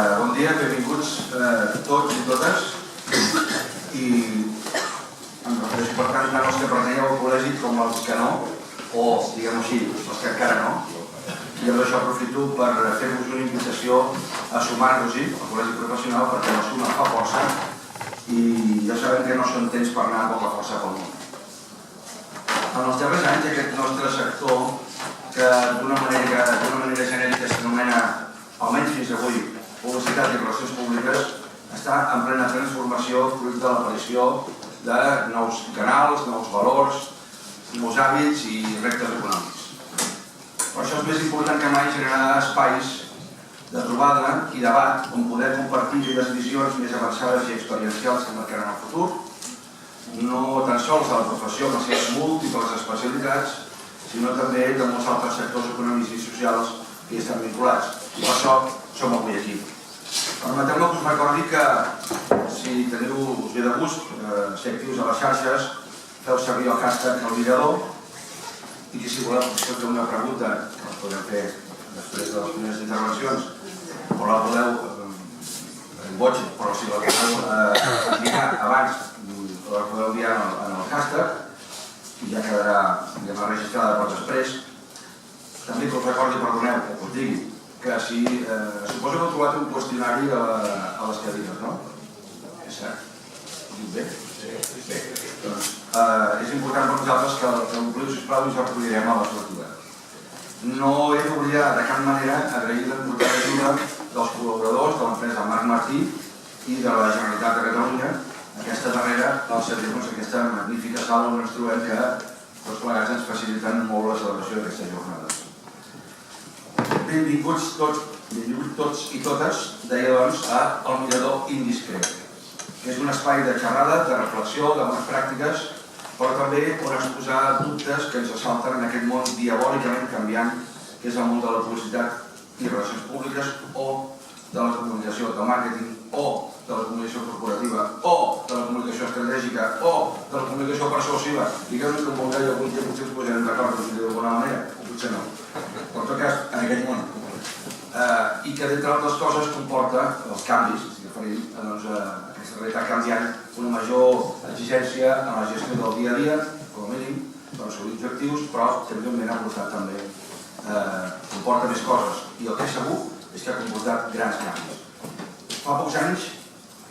Bon dia, benvinguts tots i totes. I em refereixo per tant tant els que pertanyeu al col·legi com els que no, o diguem-ho així, els que encara no. I amb això aprofito per fer-vos una invitació a sumar-vos-hi al col·legi professional, perquè la suma fa força i ja sabem que no són temps per anar amb poca força pel món. En els darrers anys aquest nostre sector, que d'una manera genèrica s'anomena, almenys fins avui, publicitat i relacions públiques, està en plena transformació fruit de l'aparició de nous canals, nous valors, nous hàbits i reptes econòmics. Per això és més important que mai generar espais de trobada i debat on poder compartir les visions més avançades i experiencials que marcaran el futur, no tan sols de la professió amb les seves múltiples especialitats, sinó també de molts altres sectors econòmics i socials que hi estan vinculats. I per això som avui aquí. Permeteu-me que us recordi que si us ve de gust ser actius a les xarxes, feu servir el hashtag El Mirador i que si voleu fer una pregunta que la podem fer després de les primeres intervencions o la podeu en boig, però si la podeu enviar abans la podeu enviar en el hashtag i ja quedarà registrada per després. També que us recordi, perdoneu, que us digui que si suposo que heu trobat un qüestionari a les cadires, no? És cert? Ho dic bé? Sí. Bé. Doncs és important per nosaltres que l'ompliu, sisplau, i ens el recollirem a la lectura. No he d'oblidar de cap manera agrair l'important ajuda dels col·laboradors de l'empresa Marc Martí i de la Generalitat de Catalunya, aquesta darrera, al cedir-nos aquesta magnífica sala on ens trobem que tots plegats ens faciliten molt la celebració d'aquestes jornades. Benvinguts tots i totes, deia doncs, a El Mirador Indiscret, que és un espai de xerrada, de reflexió, de bones pràctiques, però també on exposar dubtes que ens assalten en aquest món diabòlicament canviant, que és el món de la publicitat i relacions públiques, o de la comunicació, del màrqueting, o de la comunicació corporativa, o de la comunicació estratègica, o de la comunicació persuasiva. Digueu-nos que vulgueu i algun dia potser ens posarem d'acord d'alguna manera, o potser no. Però en tot cas, en aquest món. I que, d'entre altres coses, comporta els canvis, si referim a aquesta realitat canviant, una major exigència en la gestió del dia a dia, com a mínim, per assolir objectius, però també ha portat també, comporta més coses. I el que és segur és que ha comportat grans canvis. Fa pocs anys,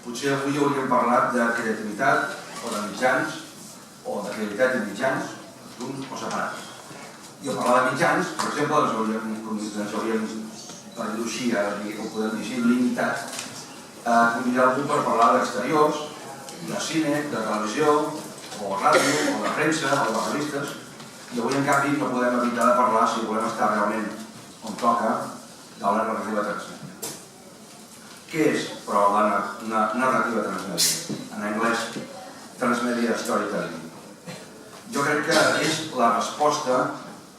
potser avui hauríem parlat de creativitat o de mitjans, o de creativitat i mitjans, junts o separats. I al parlar de mitjans, per exemple, ens hauríem, per dir-ho així, ho podem dir així, limitat a convidar algú per parlar d'exteriors, de cine, de televisió, o ràdio, o de premsa, o de revistes, i avui, en canvi, no podem evitar de parlar, si volem estar realment on toca, de la narrativa transmèdia. Què és, però, la narrativa transmèdia? En anglès, Transmedia Storytelling. Jo crec que és la resposta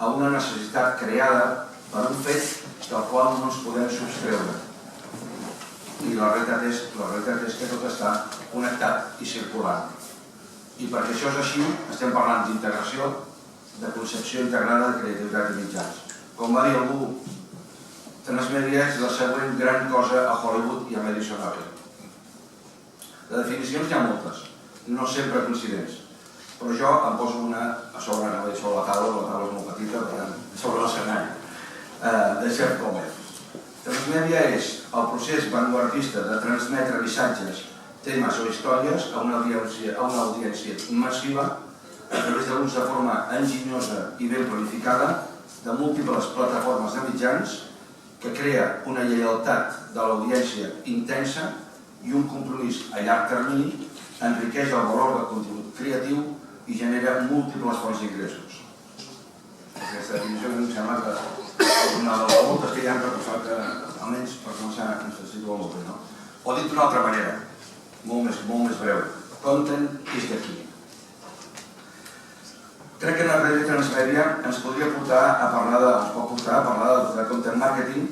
a una necessitat creada per un fet del qual no ens podem substreure. I la realitat és que tot està connectat i circulant. I perquè això és així, estem parlant d'integració, de concepció integrada de creativitat i mitjans. Com va dir algú, Transmedia és la següent gran cosa a Hollywood i a Madison Avenue. De definicions hi ha moltes, no sempre coincidents. Però jo em poso una a sobre la taula és molt petita, per tant, sobre l'escenari, de Jeff Gomez. Transmèdia és el procés vanguardista de transmetre missatges, temes o històries a una audiència massiva a través de l'ús de forma enginyosa i ben planificada de múltiples plataformes de mitjans que crea una lleialtat de l'audiència intensa i un compromís a llarg termini, enriqueix el valor del contingut creatiu i genera múltiples fonts d'ingressos. Aquesta definició em sembla que és una de les moltes que hi ha, però almenys per començar ens situa molt bé. O dit d'una altra manera, molt més breu, content is the key. Crec que la ràdio Transmèdia ens podria portar a parlar de content marketing,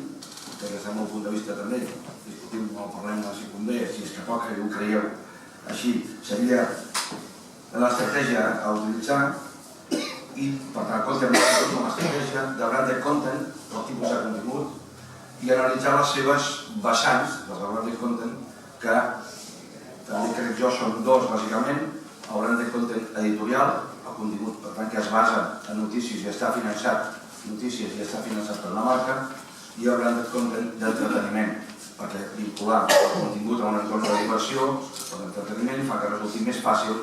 que des del meu punt de vista també, discutim molt, parlem si convé, si és que toca i ho creieu, així seria l'estratègia a utilitzar i per tant content marketing com a estratègia de branded content, el tipus de contingut i analitzar les seves vessants, les Outlandic Content, que també crec jo són dos bàsicament: Outlandic Content editorial, el contingut per tant que es basa en notícies i està finançat per una marca, i Outlandic Content d'entreteniment, perquè vincular el contingut a un entorn de diversió o d'entreteniment fa que resulti més fàcil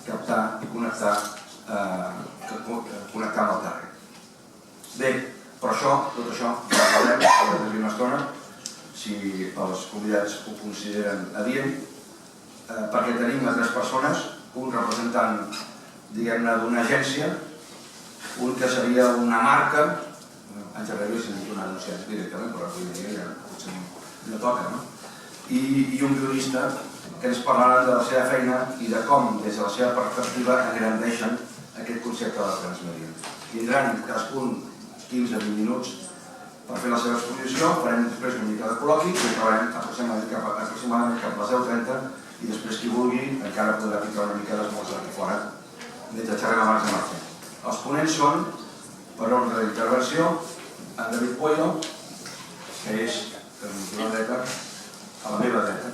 captar i connectar amb el terreny. Bé, per això, tot això, parlarem d'aquí una estona, si els convidats ho consideren adient, perquè tenim a 3 persones, un representant, diguem-ne, d'una agència, un que seria una marca, en general s'ha dit un anunciat directament, però avui dia ja potser no toca, no? I un guionista que ens parlaran de la seva feina i de com, des de la seva perspectiva, engrandeixen aquest concepte de la transmèdia. Tindran cadascun 15-20 minuts per fer la seva exposició, farem després una mica de col·loqui i acabarem aproximadament cap a les 10:30 i després qui vulgui encara podrà picar una mica d'esmorzar aquí fora mentre xerrem abans de marxar. Els ponents són, per ordre d'intervenció, en David Puello, que és a la dreta, a la meva dreta,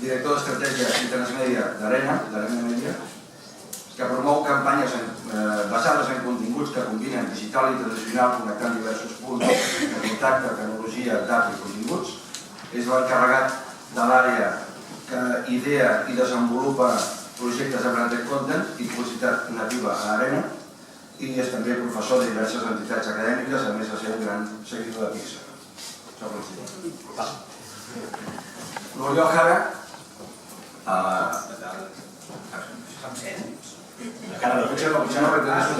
director d'estratègia i transmèdia d'Arena Media, que promou campanyes basades en continguts que combinen digital i tradicional connectant diversos punts de contacte, tecnologia, data i continguts. És l'encarregat de l'àrea que idea i desenvolupa projectes de branded content i publicitat nativa a Arena, i és també professor de diverses entitats acadèmiques, a més de ser un gran seguidor de Pixar. L'Oriol Jara, potser no reconeixo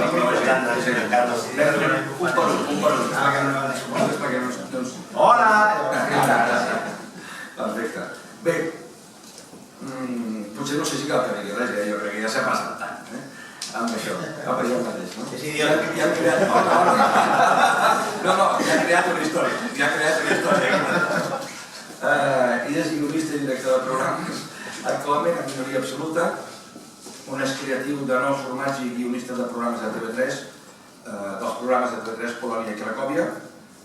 que hola! Perfecte. Bé, potser no sé si cal que digui res, jo crec que ja s'ha passat tant amb això, cap a jo mateix, no? Sí, ja han creat... No, ja han creat una història. Ell és guionista i director de programes, actualment en minoria absoluta, on és creatiu de nous formats i guionista de programes de TV3, dels programes de TV3 Polònia i Cracòvia,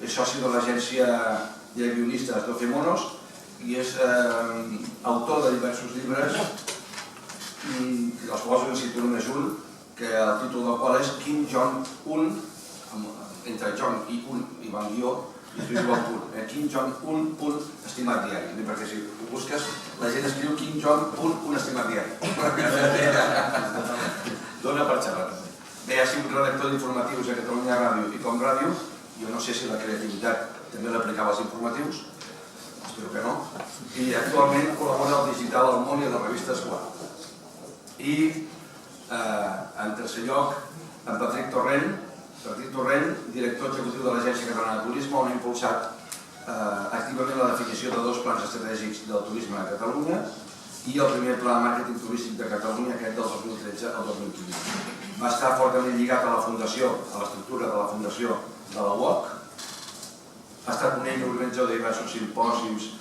és soci de l'agència de guionistes 12 Monos i és autor de diversos llibres, dels quals en cito només un, que el títol del qual és Kim Jong-un, entre Jong i un i van guió, i es diu el punt, Kim Jong-un, estimat diari, perquè si ho busques la gent escriu Kim Jong-un, estimat diari. Dóna per xerrar. Bé, ha sigut redactor d'informatius a Catalunya Ràdio i Com Ràdio, jo no sé si la creativitat també l'aplicava als informatius, espero que no, i actualment col·labora al digital al món i a la revista Esquadra. I en tercer lloc, en Patrick Torrent, director executiu de l'Agència Catalana de Turisme, on ha impulsat activament la definició de 2 plans estratègics del turisme a Catalunya i el primer pla de màrqueting turístic de Catalunya, aquest del 2013 al 2015. Va estar fortament lligat a la fundació, a l'estructura de la fundació de la UOC, ha estat un ell organitzador de diversos simpòsiums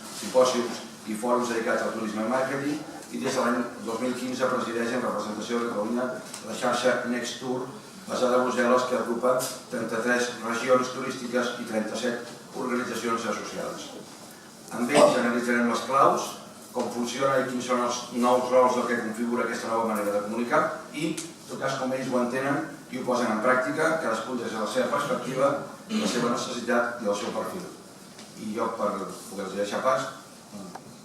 i fòrums dedicats al turisme i màrqueting, i des de l'any 2015 presideix en representació de Catalunya la xarxa Next Tour, basada a Brussel·les, que agrupa 33 regions turístiques i 37 organitzacions associades. Amb ells analitzarem les claus, com funciona i quins són els nous rols del que configura aquesta nova manera de comunicar i, en tot cas, com ells ho entenen i ho posen en pràctica, cadascun des de la seva perspectiva, la seva necessitat i el seu perfil. I jo, per poder-los deixar pas...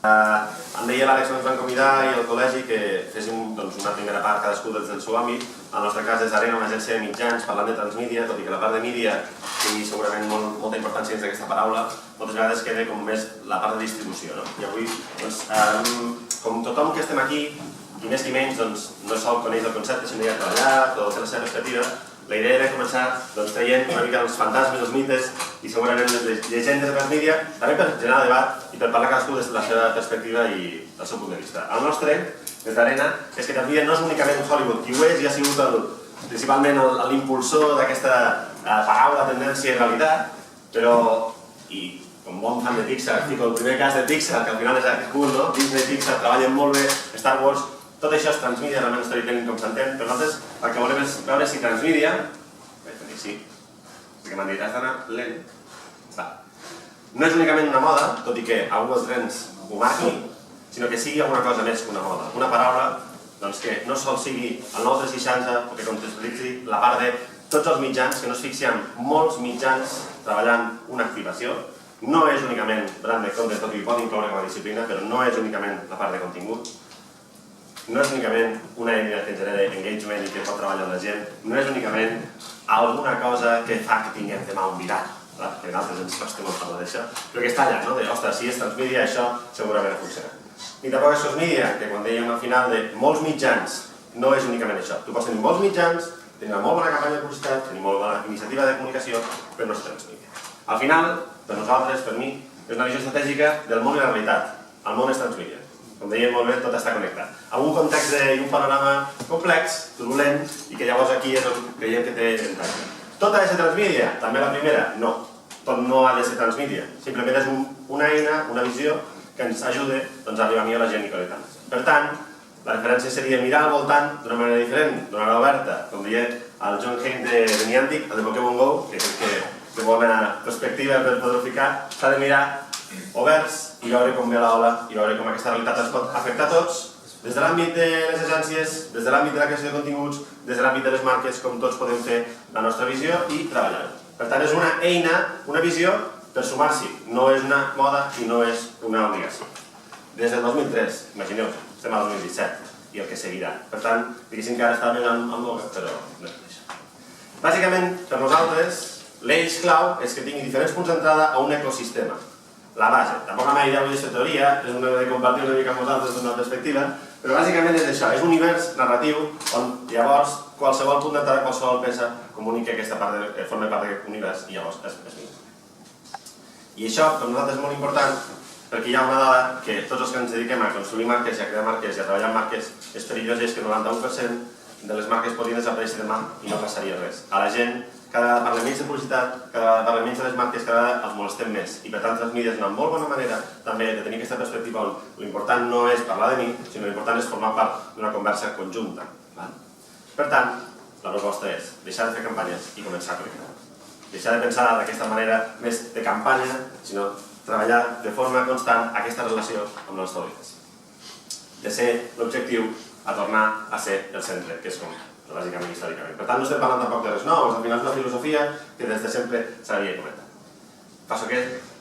Em deia l'Àlex que ens van convidar i el col·legi que féssim una primera part cadascú des del seu àmbit. En el nostre cas és Arena, una agència de mitjans, parlant de transmídia, tot i que la part de mídia tingui segurament molta importància dins d'aquesta paraula, moltes vegades queda com més la part de distribució. I avui, com tothom que estem aquí, qui més qui menys, no sol coneix el concepte, sinó ja ha treballat o té la seva perspectiva, la idea era començar traient una mica els fantasmes, els mites i segurament les llegendes de transmídia, també per generar debat i per parlar cadascú des de la seva perspectiva i del seu punt de vista. El nostre, des d'Arena, és que transmídia no és únicament Hollywood, qui ho és i ha sigut principalment l'impulsor d'aquesta paraula, tendència i realitat, però, i com bon fan de Pixar, fico el primer cas de Pixar, que al final és aquest punt, no? Disney, Pixar, treballen molt bé, Star Wars, tot això és transmídia, realment storytelling com s'entén, però nosaltres el que volem és veure si transmídia, sí, perquè m'han dit, has d'anar lent, no és únicament una moda, tot i que algun dels trends ho marqui, sinó que sigui alguna cosa més que una moda. Una paraula que no sol sigui el nou 360 o que contextualitzi la part de tots els mitjans, que no es fixi en molts mitjans treballant una activació. No és únicament branded content, tot i que pot incloure com a disciplina, però no és únicament la part de contingut. No és únicament una eina que genera engagement i que pot treballar la gent. No és únicament alguna cosa que fa que tinguem demà un viral, que a nosaltres ens costa molt parlar d'això, però que està allà, no? Ostres, si és transmídia, això segurament funciona. Ni tampoc és transmídia, que quan dèiem al final de molts mitjans, no és únicament això. Tu pots tenir molts mitjans, tenir una molt bona campanya de publicitat, tenir molt bona iniciativa de comunicació, però no és transmídia. Al final, per nosaltres, per mi, és una visió estratègica del món i la realitat. El món és transmídia. Com dèiem molt bé, tot està connectat. En un context d'un panorama complex, turbulent, i que llavors aquí és on creiem que té avantatge. Tot ha de ser transmídia? També la primera? No. Tot no ha de ser transmídia. Simplement és una eina, una visió que ens ajuda a arribar millor a la gent i connectar-nos. Per tant, la referència seria mirar al voltant d'una manera diferent, d'una manera oberta. Com deia el John Hain de Niantic, el de Pokémon GO, que crec que té bona perspectiva per poder-ho ficar, s'ha de mirar oberts i veure com ve l'ola i veure com aquesta realitat ens pot afectar a tots, des de l'àmbit de les agències, des de l'àmbit de la creació de continguts, des de l'àmbit de les marques, com tots podem fer la nostra visió i treballar-ho. Per tant, és una eina, una visió per sumar-s'hi. No és una moda i no és una obligació. Des del 2003, imagineu-vos, estem al 2017 i el que seguirà. Per tant, diguéssim que ara està més en boga, però no és això. Bàsicament, per nosaltres, l'eix clau és que tingui diferents punts d'entrada a un ecosistema. La base. Tampoc la meva idea avui és fer teoria, és una de compartir una mica amb vosaltres d'una perspectiva, però bàsicament és això, és un univers narratiu on llavors qualsevol punt d'entrada, qualsevol peça comunica aquesta part, forma part d'aquest univers i llavors es mira. I això per nosaltres és molt important perquè hi ha una dada que tots els que ens dediquem a construir marques i a crear marques i a treballar amb marques és perillós i és que el 91% de les marques podrien desaparèixer demà i no passaria res. A la gent cada vegada parlem menys de publicitat, cada vegada parlem menys de les marques, cada vegada els molestem més. I per tant, transmídia és una molt bona manera també de tenir aquesta perspectiva on l'important no és parlar de mi, sinó l'important és formar part d'una conversa conjunta. Per tant, la proposta és deixar de fer campanyes i començar a connectar. Deixar de pensar d'aquesta manera més de campanya, sinó treballar de forma constant aquesta relació amb la nostra audiència. De ser l'objectiu a tornar a ser el centre, que és com bàsicament històricament. Per tant, no estem parlant tampoc de res nou, al final és una filosofia que des de sempre s'havia comentat. Passo que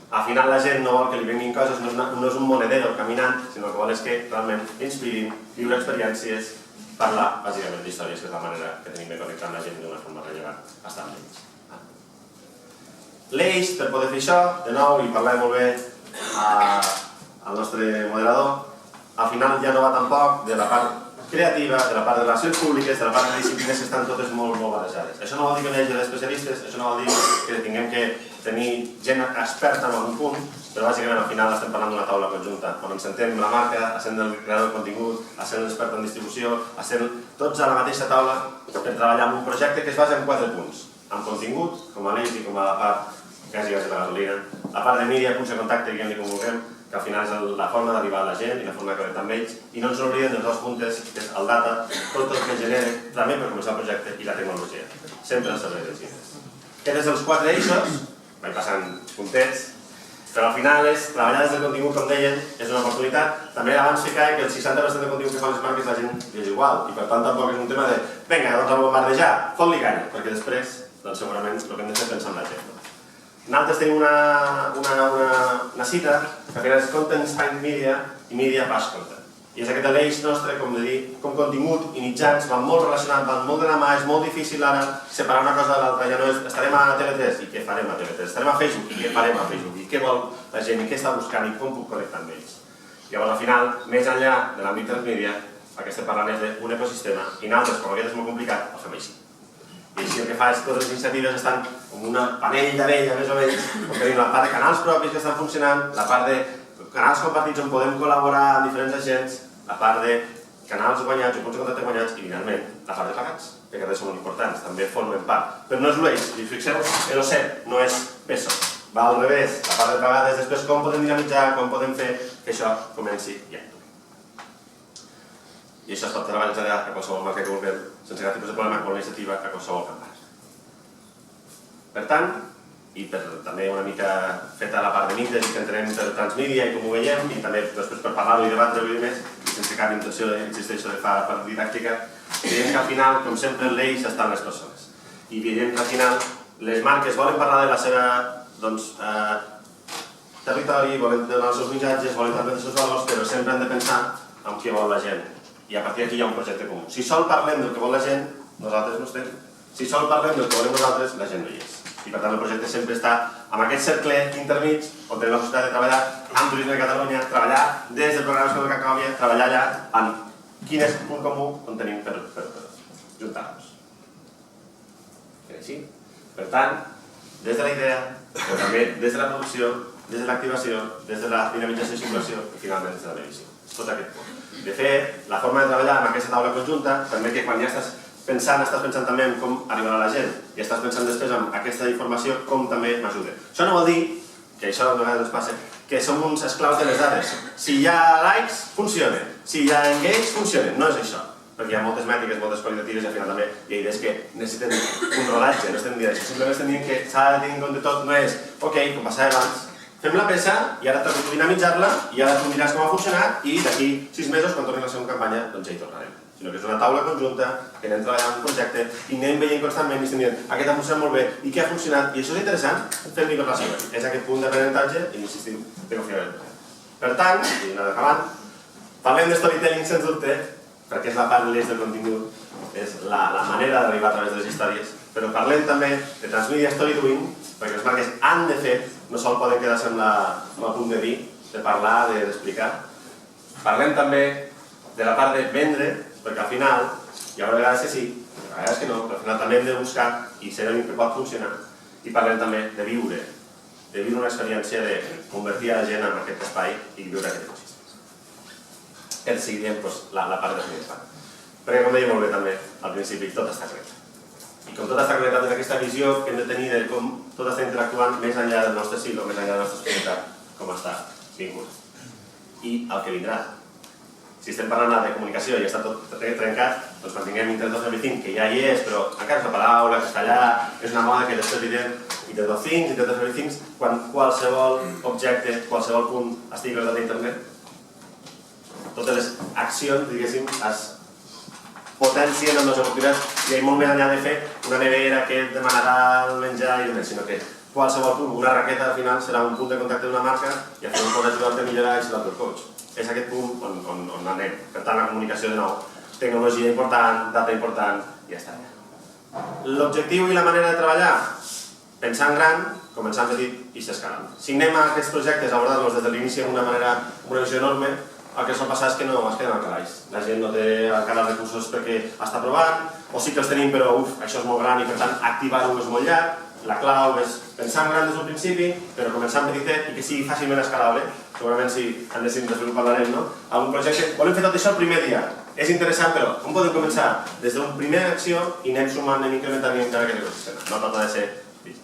al final la gent no vol que li vinguin coses, no és un monedero caminant, sinó que vol és que realment inspirin, viure experiències, parlar bàsicament d'històries, que és la manera que tenim de connectar amb la gent d'una forma rellevant, estar amb ells. L'eix, per poder fer això, de nou, i parlem molt bé al nostre moderador, al final ja no va tampoc de la part creativa, de la part de relacions públiques, de la part de disciplines que estan totes molt barrejades. Això no vol dir que no hi hagi d'especialistes, això no vol dir que tinguem que tenir gent experta en algun punt, però bàsicament al final estem parlant d'una taula conjunta, on ens sentem la marca, a ser el creador de contingut, a ser l'expert en distribució, a ser tots a la mateixa taula per treballar en un projecte que es basa en 4 punts. En contingut, com a l'eix i com a la part quasi de la gasolina, la part de mídia, punts de contacte, diguem-li com vulguem, que al final és la forma d'arribar a la gent i la forma de connectar amb ells, i no ens oblidem dels 2 puntes, que és el data, tot el que genera també per començar el projecte i la tecnologia, sempre al servei dels llibres. Aquests són els 4 eixos, vaig passant puntets, però al final és treballar des del contingut, com deien, és una oportunitat. També abans ficar que el 60% de contingut que fan les marques la gent és igual, i per tant tampoc és un tema de vinga, doncs a bombardejar, fot-li canya, perquè després, doncs segurament el que hem de fer és pensar en la gent. Nosaltres tenim una cita que al final és Content Spine Media i Media Pass Content. I és aquest l'eix nostre, com de dir, com contingut i mitjans van molt relacionats, van molt de la mà, és molt difícil ara separar una cosa de l'altra, ja no és estarem a TV3 i què farem a TV3, estarem a Facebook i què farem a Facebook, i què vol la gent i què està buscant i com puc connectar amb ells. Llavors al final, més enllà de l'àmbit transmídia, el que estem parlant és d'un ecosistema i nosaltres, com aquest és molt complicat, el fem així. I així el que fa és que totes les iniciatives estan com una panell d'abella, més o menys, on tenim la part de canals propis que estan funcionant, la part de canals compartits on podem col·laborar amb diferents agents, la part de canals guanyats o punts de contacte guanyats i, finalment, la part de pagats, que aquestes són molt importants, també formen part. Però no és l'eix, i fixeu, el OCEP no és peso, va al revés, la part de pagades després com podem dinamitzar, com podem fer que això comenci i actuï. I això es pot treballar a qualsevol marca que vulguem, sense cap tipus de problema, amb una iniciativa a qualsevol campanya. Per tant, i també una mica feta la part de mites que entenem per transmídia i com ho veiem, i també després per parlar-ho i debatre-ho més, i sense cap intenció, insisteixo, de fer part didàctica, veiem que al final, com sempre, en l'eix estan les persones. I veiem que al final les marques volen parlar de la seva territori, volen donar els seus missatges, volen transmetre els seus valors, però sempre han de pensar en què vol la gent. I a partir d'aquí hi ha un projecte comú. Si sol parlem del que vol la gent, nosaltres no estem. Si sol parlem del que volem nosaltres, la gent no hi és. I per tant el projecte sempre està en aquest cercle intermig on tenim la possibilitat de treballar amb Turisme de Catalunya, treballar des del programa Escola de Cacòvia, treballar allà en quin és el punt comú on tenim per juntar-nos. Així. Per tant, des de la idea, però també des de la producció, des de l'activació, des de la dinamització i circulació i finalment des de la medició. Tot aquest punt. De fet, la forma de treballar amb aquesta taula conjunta permet que quan ja estàs pensant també en com arribarà la gent i estàs pensant després en aquesta informació com també m'ajuda. Això no vol dir, que això a vegades ens passa, que som uns esclaus de les dades. Si hi ha likes, funciona. Si hi ha engage, funciona. No és això. Perquè hi ha moltes mètriques, moltes qualitatives i al final també hi ha idees que necessiten un rodatge, no estem dient això. Simplement estem dient que s'ha de tenir en compte tot, no és, ok, com passava abans, fem la peça i ara tracto de dinamitzar-la i ara tu miràs com ha funcionat i d'aquí 6 mesos, quan torni la segona campanya, doncs ja hi tornarem. Sinó que és una taula conjunta, que anem treballant en un projecte i anem veient constantment i estem dient aquest ha funcionat molt bé i què ha funcionat i això és interessant, fem microplaçament. És aquest punt d'aprenentatge i insistim de confiament. Per tant, i anar acabant, parlem de storytelling sens dubte, perquè és la part l'eix del contingut, és la manera d'arribar a través de les històries, però parlem també de transmedia story doing, perquè les marques han de fer, no sol poden quedar-se amb el punt de dir, de parlar, d'explicar. Parlem també de la part de vendre, perquè al final, hi haurà vegades que sí, a vegades que no, però al final també hem de buscar i ser el que pot funcionar. I parlem també de viure una experiència de convertir la gent en aquest espai i viure aquest ecosistema. Que seguirem la part de primer part. Perquè com deia molt bé també, al principi, tot està connectat. I com tot està connectat és aquesta visió que hem de tenir de com tot està interactuant més enllà del nostre siglo, més enllà de la nostra societat, com està vinculat. I el que vindrà. Si estem parlant de comunicació i està tot trencat, doncs mantinguem Internet 2025, que ja hi és, però encara és una paraula, que està allà, és una moda que després direm Internet of Things, Internet of Everything, quan qualsevol objecte, qualsevol punt estigui connectat a Internet, totes les accions, diguéssim, es potencien amb les oportunitats i molt més enllà de fer una nevera que et demanarà el menjar i demés, sinó que qualsevol punt, una raqueta al final serà un punt de contacte d'una marca i al final pot ajudar-te a millorar i ser el teu coach. És aquest punt on anem. Per tant, la comunicació de nou, tecnologia important, data important, i ja està. L'objectiu i la manera de treballar? Pensar en gran, començar en petit i s'escalant. Si anem a aquests projectes a abordar-los des de l'inici amb una visió enorme, el que sol passar és que no es queden al calaix. La gent no té encara els recursos perquè està provant, o sí que els tenim però això és molt gran i per tant activar-ho és molt llarg. La clau és pensar en gran des del principi, però començar en petitet i que sigui fàcilment escalable. Segurament si anéssim després ho parlarem, no? Algun projecte, volem fer tot això el primer dia. És interessant, però com podem començar? Des d'una primera acció i anem sumant, anem incrementant i encara aquest ecosistema. No tot ha de ser físic.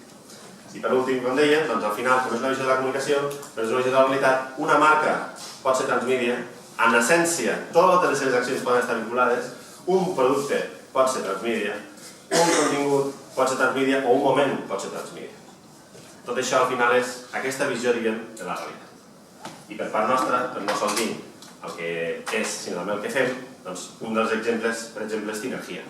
I per últim, com deia, doncs al final, com és una visió de la comunicació, però és una visió de la realitat, una marca pot ser transmídia, en essència, totes les seves accions poden estar vinculades, un producte pot ser transmídia, un contingut pot ser transmídia o un moment pot ser transmídia. Tot això al final és aquesta visió, diguem, de la realitat. I per part nostra, doncs no sol dir el que és, sinó també el que fem, doncs un dels exemples, per exemple, és Sinergia.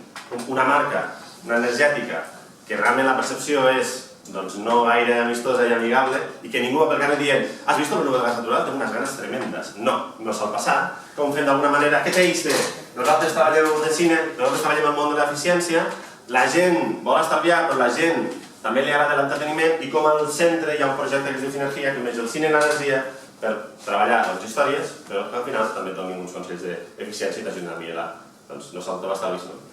Una marca, una energètica, que realment la percepció és no gaire amistosa i amigable i que ningú va pel carrer dient has vist el menú del gas natural? Tengo unes ganes tremendes. No sol passar. Com fem d'alguna manera, què t'eix de? Nosaltres treballem en el cine, nosaltres treballem al món de l'eficiència, la gent vol estalviar, però la gent també li agrada l'entreteniment i com al centre hi ha un projecte que es diu Sinergia, que uneix el cine i l'energia per treballar les històries, però que al final també donin uns consells d'eficiència i t'ajuden a millorar. Doncs no s'ha d'estalvis, no?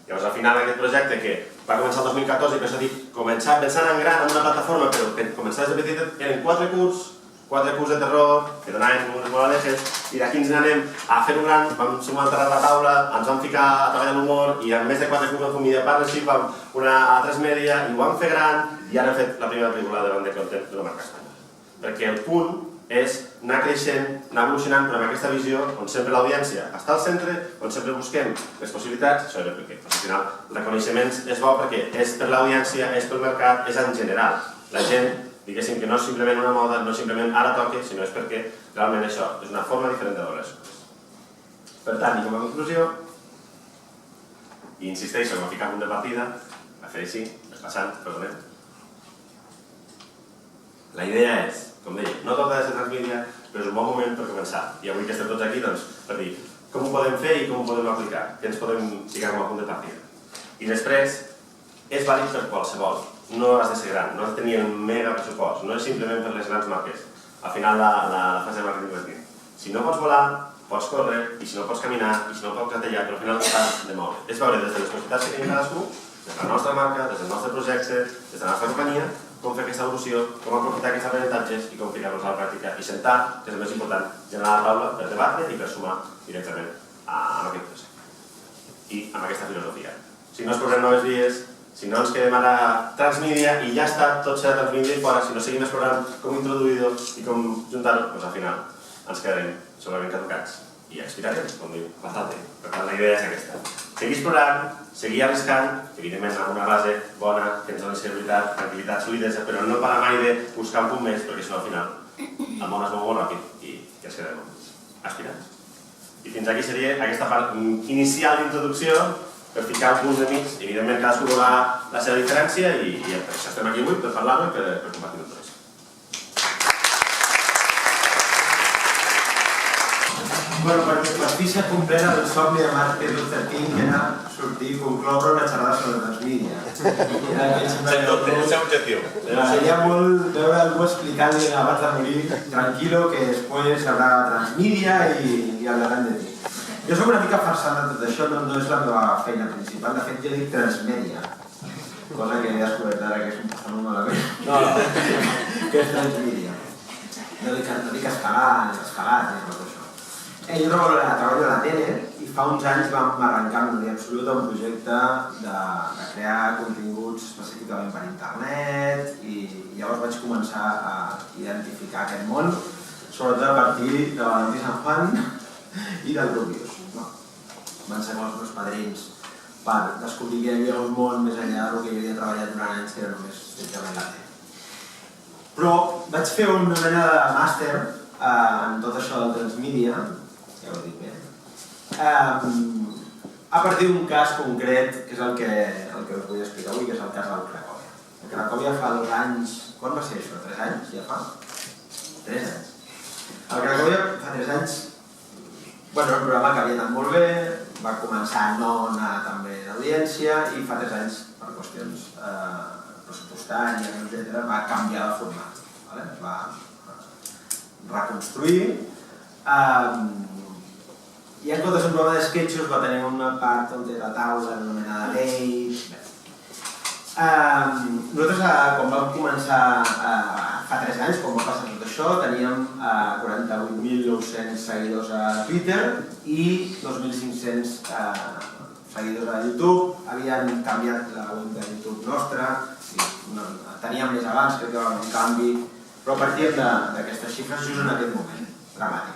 Llavors al final aquest projecte que va començar el 2014 i per això dic començar pensant en gran en una plataforma, però començar des de petit eren 4 curs de terror que donaven unes moralejes i d'aquí ens n'anem a fer-ho gran, vam sumar al terrat la taula, ens vam ficar a treballar l'humor i en més de 4 curs vam fer un media partnership amb una A3 Media i ho vam fer gran i ara hem fet la primera pel·lícula de banda de content d'una marca espanyola. Perquè el punt és anar creixent, anar evolucionant, però amb aquesta visió on sempre l'audiència està al centre, on sempre busquem les possibilitats, això era perquè al final el reconeixement és bo perquè és per l'audiència, és pel mercat, és en general. La gent, diguéssim que no és simplement una moda, no és simplement ara toque, sinó és perquè realment això és una forma diferent de veure les coses. Per tant, i com a conclusió, i insisteixo, com a ficar punt de partida, a fer així, passant, perdonem. La idea és, com deia, no tot ha de ser transmídia, però és un bon moment per començar. I avui que estem tots aquí, doncs, per dir com ho podem fer i com ho podem aplicar, què ens podem ficar com a punt de partida. I després, és vàlid per qualsevol. No has de ser gran, no has de tenir el mega pressupost, no és simplement per les grans marques. Al final, la fase de màrqueting és dir, si no pots volar, pots córrer, i si no pots caminar, i si no pots gatellar, però al final t'has de moure. És veure des de les possibilitats que tenim cadascú, des de la nostra marca, des del nostre projecte, des de la nostra companyia, com fer aquesta evolució, com aprofitar aquests aprenentatges i com ficar-los a la pràctica i sentar, que és el més important, generar la taula per debatre i per sumar directament amb aquest procés i amb aquesta filosofia. Si no explorem noves vies, si no ens quedem ara transmídia i ja està, tot serà transmídia i fora, si no seguim explorant com introduir-ho i com juntar-ho, doncs al final ens quedarem segurament caducats i expirarem, com diu Bazalgette. Per tant, la idea és aquesta. Seguir explorant, seguir arriscant, evidentment amb una base bona, que ens doni seguretat, tranquil·litat, solidesa, però no parar mai de buscar un punt més, perquè si no al final el món es mou molt ràpid i ens quedarem aspirants. I fins aquí seria aquesta part inicial d'introducció per ficar un punt de mig. Evidentment cadascú veurà la seva diferència i per això estem aquí avui, per parlar-ho i per compartir-ho tot això. Bueno, per fi s'ha complert el somni de Martin Luther King, que era sortir i concloure una xerrada sobre transmídia. És el seu objectiu. Seria molt veure algú explicant-li abans de morir, tranquilo, que després haurà transmídia i hablaran de ti. Jo soc una mica farsant de tot això, no és la meva feina principal. De fet, jo dic transmèdia, cosa que he descobert ara que és un passament malament. Que és transmídia. No dic escalar, ni escalat, ni tot això. Jo treballo a la tele i fa uns anys vam arrencar amb un absolut un projecte de crear continguts específicament per internet i llavors vaig començar a identificar aquest món, sobretot a partir de Valentí San Juan i del Rubius. Van ser els meus padrins per descobrir que hi havia un món més enllà del que jo havia treballat durant anys, que era només estrictament la tele. Però vaig fer una mena de màster en tot això del transmídia, ja ho dic bé, a partir d'un cas concret, que és el que us vull explicar avui, que és el cas del Cracòvia. El Cracòvia fa 2 anys... Quan va ser això? 3 anys? Ja fa? 3 anys. El Cracòvia fa 3 anys... Bueno, era un programa que havia anat molt bé, va començar a no anar tan bé d'audiència i fa 3 anys, per qüestions pressupostàries, etc., va canviar de format. Es va reconstruir. I en comptes d'un programa d'esquetxos va tenir una part on era taula, una mena de llei... Nosaltres, quan vam començar fa 3 anys, quan va passar tot això, teníem 48.900 seguidors a Twitter i 2.500 seguidors a YouTube. Havien canviat la web de YouTube nostra, teníem més abans, crec que va haver un canvi, però partíem d'aquestes xifres just en aquest moment, dramàtic.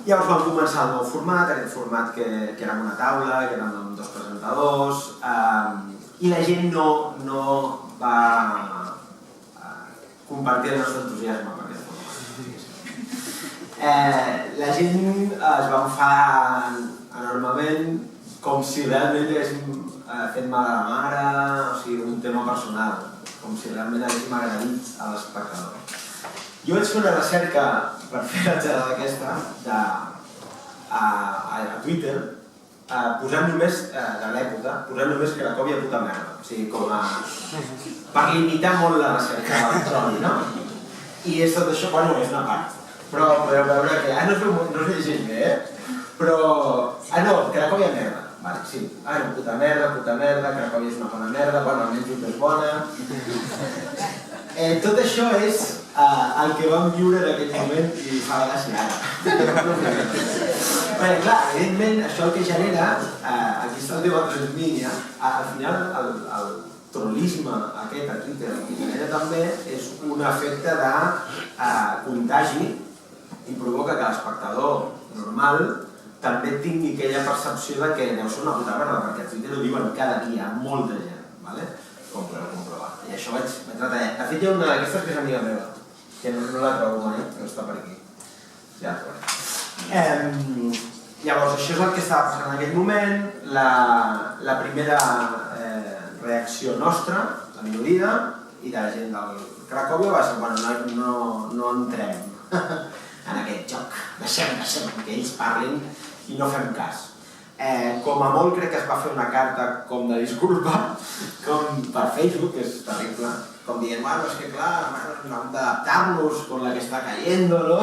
Llavors vam començar el nou format, aquest format que era amb una taula, que era amb 2 presentadors, i la gent no va compartir el nostre entusiasme amb aquest format. La gent es va enfadar enormement, com si realment haguéssim fet mal a la mare, o sigui, un tema personal, com si realment haguéssim agredit a l'espectador. Jo vaig fer una recerca per fer la xerrada aquesta a Twitter, posant només, de l'època, posant només Cracòvia puta merda. O sigui, com a... per limitar molt la recerca de l'episodi, no? I és tot això, bueno, és una part. Però podeu veure que, no us llegeix bé, Però... no, Cracòvia merda. Vale, sí. No, puta merda, Cracòvia és una bona merda, bueno, almenys YouTube és bona. Tot això és el que vam viure en aquell moment i fa gràcia ara. Perquè, clar, evidentment, això el que genera, aquí està el tema de transmídia, al final trollisme aquest a Twitter i genera també és un efecte de contagi i provoca que l'espectador normal també tingui aquella percepció de que deu ser una puta merda, perquè a Twitter ho diuen cada dia, molta gent, com podeu comprovar. I això vaig retallar. De fet, hi ha una d'aquestes que és amiga meva, que no la trobo mai, però està per aquí. Ja, llavors, això és el que estava passant en aquell moment. La primera reacció nostra, la minoria, i de la gent del Cracòvia va ser, bueno, no entrem en aquest joc, deixem que ells parlin i no fem cas. Com a molt crec que es va fer una carta com de disculpa, com per Facebook, que és terrible, com dient, bueno, és que clar, hem d'adaptar-nos con la que està cayendo, ¿no?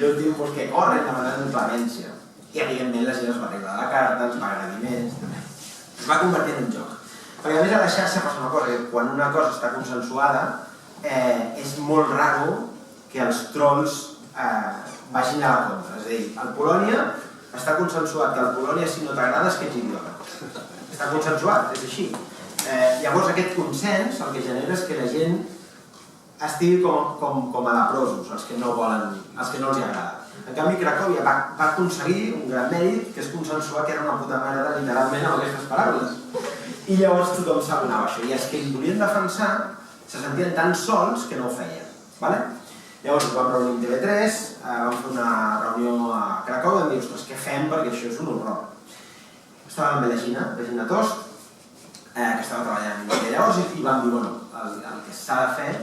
Los tiempos que corren, demanant clemència. I evidentment la gent es va arreglar la carta, els va agradir més, es va convertir en un joc. Perquè a més a la xarxa passa una cosa, que quan una cosa està consensuada, és molt raro que els trolls vagin a la contra. És a dir, al Polònia està consensuat que al Polònia si no t'agrada és que ets idiota. Està consensuat, és així. Llavors aquest consens el que genera és que la gent estigui com a leprosos, els que no els agrada. En canvi, Cracòvia va aconseguir un gran mèrit, que és consensuar que era una puta merda literalment amb aquestes paraules. I llavors tothom s'abonava això. I els que hi volien defensar se sentien tan sols que no ho feien. Llavors vam reunir amb TV3, vam fer una reunió a Cracòvia i vam dir, ostres, què fem? Perquè això és un horror. Estàvem amb Regina Tost, que estava treballant amb ella llavors, i vam dir, bueno, el que s'ha de fer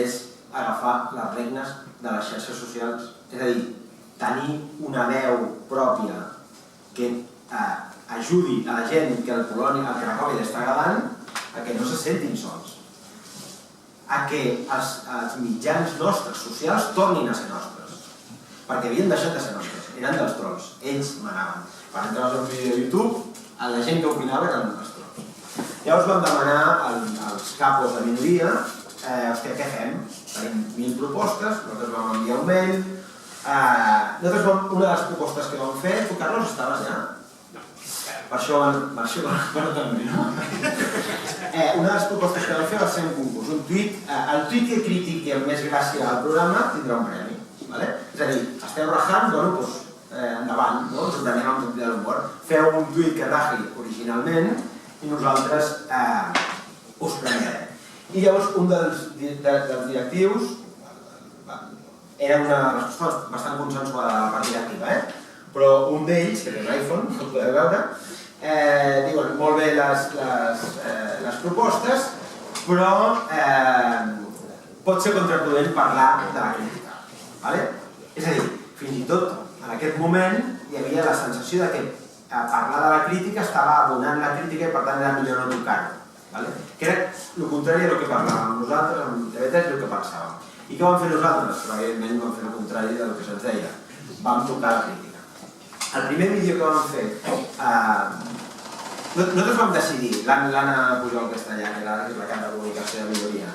és agafar les regnes de les xarxes socials, és a dir, tenir una veu pròpia que ajudi a la gent que el Cracòvia li està agradant a que no se sentin sols, a que els mitjans nostres socials tornin a ser nostres, perquè havien deixat de ser nostres, eren dels trolls, ells manaven. Quan entraves a un vídeo de YouTube, la gent que opinava eren els trolls. Llavors vam demanar als capos de minoria, hòstia, què fem? Tenim 1000 propostes, nosaltres vam enviar un mail. Una de les propostes que vam fer, tu Carlos estaves ja? Per això no també, no? Una de les propostes que vam fer va ser un concurs, un tuit. El tuit que critiqui amb més gràcia al programa tindrà un premi. És a dir, esteu rajant, doncs endavant, ens ho prenem amb sentit de l'humor. Feu un tuit que raji originalment i nosaltres us premiarem. I llavors un dels directius, era una resposta bastant consensuada de la part directiva, però un d'ells, que és l'iPhone, que ho podeu veure, diuen molt bé les propostes, però pot ser contraproduent parlar de la crítica. És a dir, fins i tot en aquest moment hi havia la sensació de que parlar de la crítica estava abonant la crítica i per tant era millor no tocar-ho. Que era el contrari del que parlàvem nosaltres amb TV3 i el que pensàvem. I què vam fer nosaltres? Però evidentment vam fer el contrari del que se'ns deia. Vam tocar la crítica. El primer vídeo que vam fer, nosaltres vam decidir, l'Anna Pujol Castellà, que és la cap de comunicació de minoria,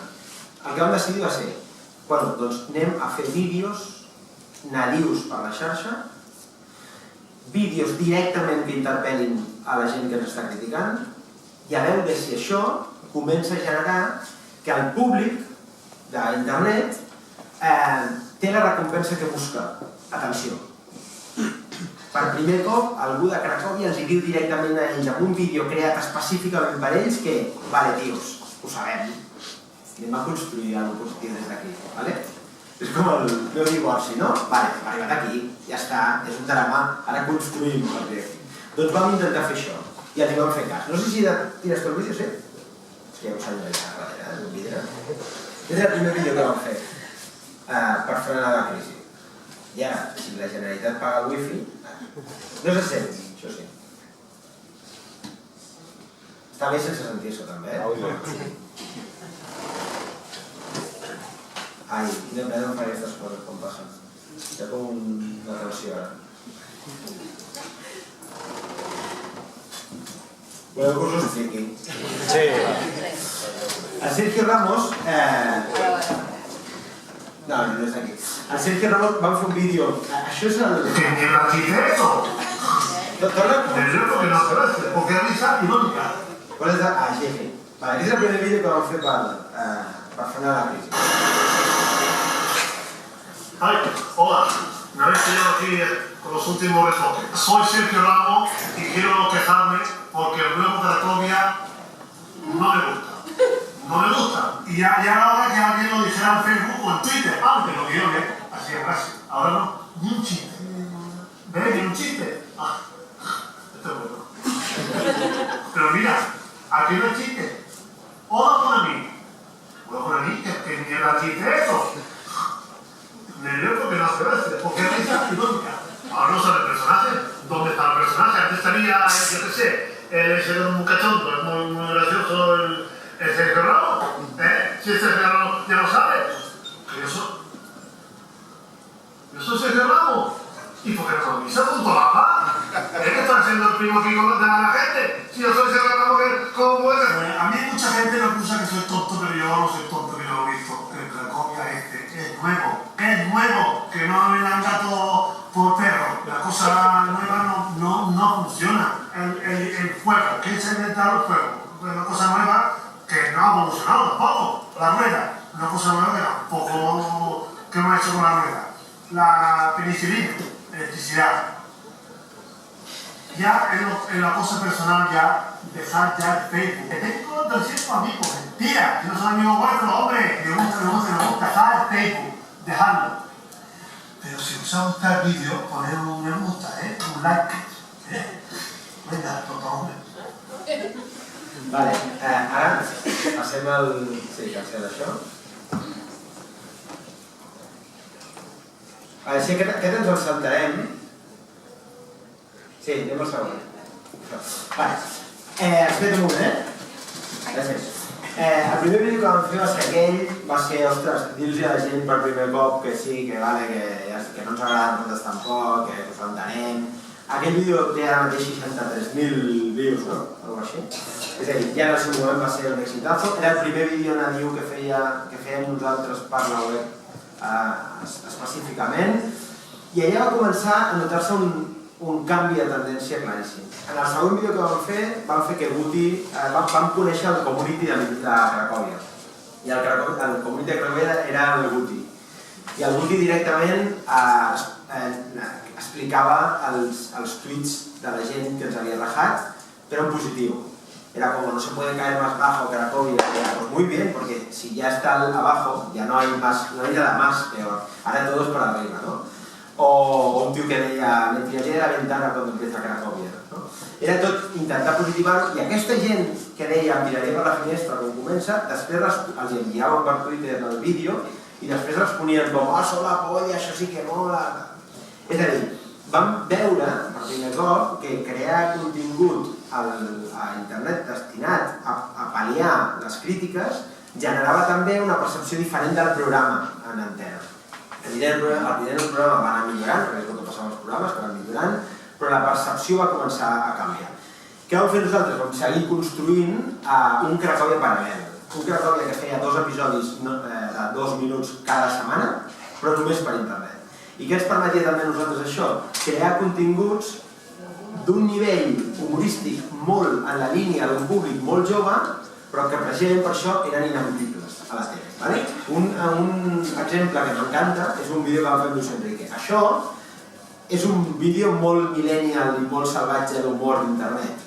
el que vam decidir va ser, bueno, doncs anem a fer vídeos nadius per la xarxa, vídeos directament que interpel·lin a la gent que ens està criticant, i a veure si això comença a generar que el públic d'internet té la recompensa que busca. Atenció. Per primer cop, algú de Cracòvia els diu directament a ells amb un vídeo creat específicament per ells que, vale, tios, ho sabem, anem a construir alguna cosa positiu des d'aquí. És com el meu divorci, no? Vale, hem arribat aquí, ja està, és un drama, ara construïm per dir. Doncs vam intentar fer això. I els hi vam fer cas. No sé si tires tu el vídeo, sí? És que ja ho sabia darrere, un vidre. És el primer vídeo que vam fer per frenar la crisi. I ara, si la Generalitat paga el wifi, no se sent, això sí. Està bé sense sentir-se també, Ai, no em fa aquestes coses com passen. Hi ha com una relació ara. Voleu que us ho expliqui? Sí. El Sergio Ramos... No és aquí. El Sergio Ramos va fer un vídeo... Això és el... El arquitecto. Torna... Desde luego que no se hace, porque avisa y no mica. ¿Cuál es la...? Ah, sí. Vale, aquest és el primer vídeo que vam fer per frenar la crisi. Hola, me habéis tenido aquí con los últimos retoques. Soy Sergio Ramos y quiero quejarme porque el nuevo Cracovia no me gusta. No me gusta. Y ya era hora que alguien lo dijera en Facebook o en Twitter. Antes lo digo bien, así es casi. Ahora no, ni un chiste. ¿Ves? Ni un chiste. Esto es bueno. Pero mira, aquí no hay chiste. Hola, Juaní. Hola, Juaní, ¿qué mierda chiste es eso? Nervioso porque no se ve, porque es risa irónica. Ahora no sale el personaje. ¿Dónde está el personaje? Antes estaría, yo qué sé, ese muy cachondo, es muy gracioso el Sergio Ramos. Si el Sergio Ramos ya lo sabe. Que yo soy Sergio Ramos. ¿Y por qué no lo avisa, tonto papá? ¿Es que está siendo el primo aquí con la gente? Si yo soy Sergio Ramos, ¿cómo puede ser? A mí mucha gente me acusa que soy tonto, pero yo no soy tonto, que yo lo he visto. El Cracovia es nuevo, que no me dan gato por perro. La cosa nueva no funciona. El fuego, ¿quién se ha inventado el fuego? Una cosa nueva que no ha evolucionado tampoco. La rueda, una cosa nueva que tampoco que hemos hecho con la rueda. La penicilina, electricidad. Ya en la cosa personal, ya dejar ya el Facebook. Que tengo 200 amigos, mentira, que no son amigos vuestros, hombre. Me gusta, dejar el Facebook, dejarlo. Pero si os ha gustado el vídeo, poner un me gusta, un like. Venga, toca, hombre. Vale, ara passem al... Sí, cancel això. Vale, sí, aquest ens el saltarem. Sí, anem al següent. Vale, espera't un moment, Gràcies. El primer vídeo que vam fer va ser ostres, dir-los a la gent per primer cop que sí, que no ens agrada nosaltres tampoc, que us entenem. Aquell vídeo té ara mateix 63.000 views, no? Algo així. És a dir, ja en el seu moment va ser un exitazo. Era el primer vídeo nadiu que fèiem nosaltres per la web específicament. I allà va començar a notar-se un canvi de tendència claríssim. En el segon vídeo que vam fer que Guti vam conèixer el community de Cracòvia. I el community de Cracòvia era el Guti. I el Guti directament explicava els tuits de la gent que ens havia rajat, però en positiu. Era como no se puede caer más bajo Cracovia. Era pues muy bien, porque si ya está abajo, ya no hay nada más peor. Ahora todo es para arriba, ¿no? O un tío que deia, me tiraré de la ventana cuando empieza Cracovia, ¿no? Era tot intentar positivar-ho, i aquesta gent que deia, em tiraré per la finestra quan comença, després els enviaven per Twitter el vídeo i després responien com, sou la polla, això sí que mola. És a dir, vam veure, per primer cop, que crear contingut a internet destinat a pal·liar les crítiques generava també una percepció diferent del programa en antena. Evidentment el programa va anar millorant, perquè és el que passava als programes, que van millorant, però la percepció va començar a canviar. Què vam fer nosaltres? Vam seguir construint un Cracòvia paral·lel. Un Cracòvia que feia 2 episodis de 2 minuts cada setmana, però només per internet. I què ens permetia també a nosaltres això? Crear continguts d'un nivell humorístic molt en la línia d'un públic molt jove, però que precisament per això eren inamovibles a la tele. Un exemple que m'encanta és un vídeo que vam fer amb Luis Enrique. Això és un vídeo molt millennial i molt salvatge d'humor d'internet.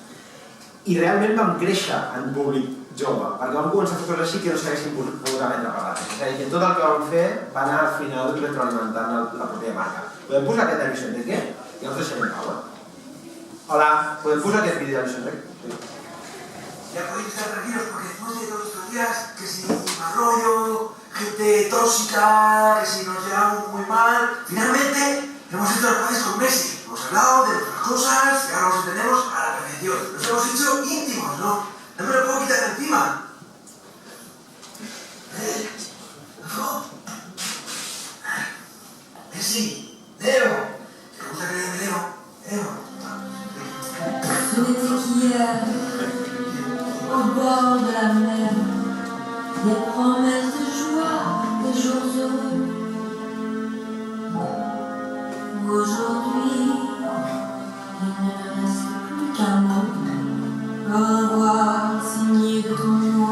I realment vam créixer en públic jove, perquè vam començar a fer coses així que no s'haguessin pogut emetre per l'altre. És a dir, que tot el que vam fer va anar al final retroalimentant la pròpia marca. Podem posar aquest de Luis Enrique? I els deixem en pau. Hola, podem posar aquest vídeo de Luis Enrique? Ya podéis estar tranquilos porque después de todos estos días, que si mal rollo, gente tóxica, que si nos llevamos muy mal, finalmente hemos hecho las paces con Messi. Hemos hablado de nuestras cosas y ahora nos entendemos a la perfección. Nos hemos hecho íntimos, ¿no? No me lo puedo quitar de encima. Messi, Leo. ¿Te gusta que le llame Leo? Leo. Ce n'était qu'hier, au bord de la mer, des promesses de joie, des jours heureux. Aujourd'hui, il ne reste plus qu'un mot. Au revoir signé de ton nom.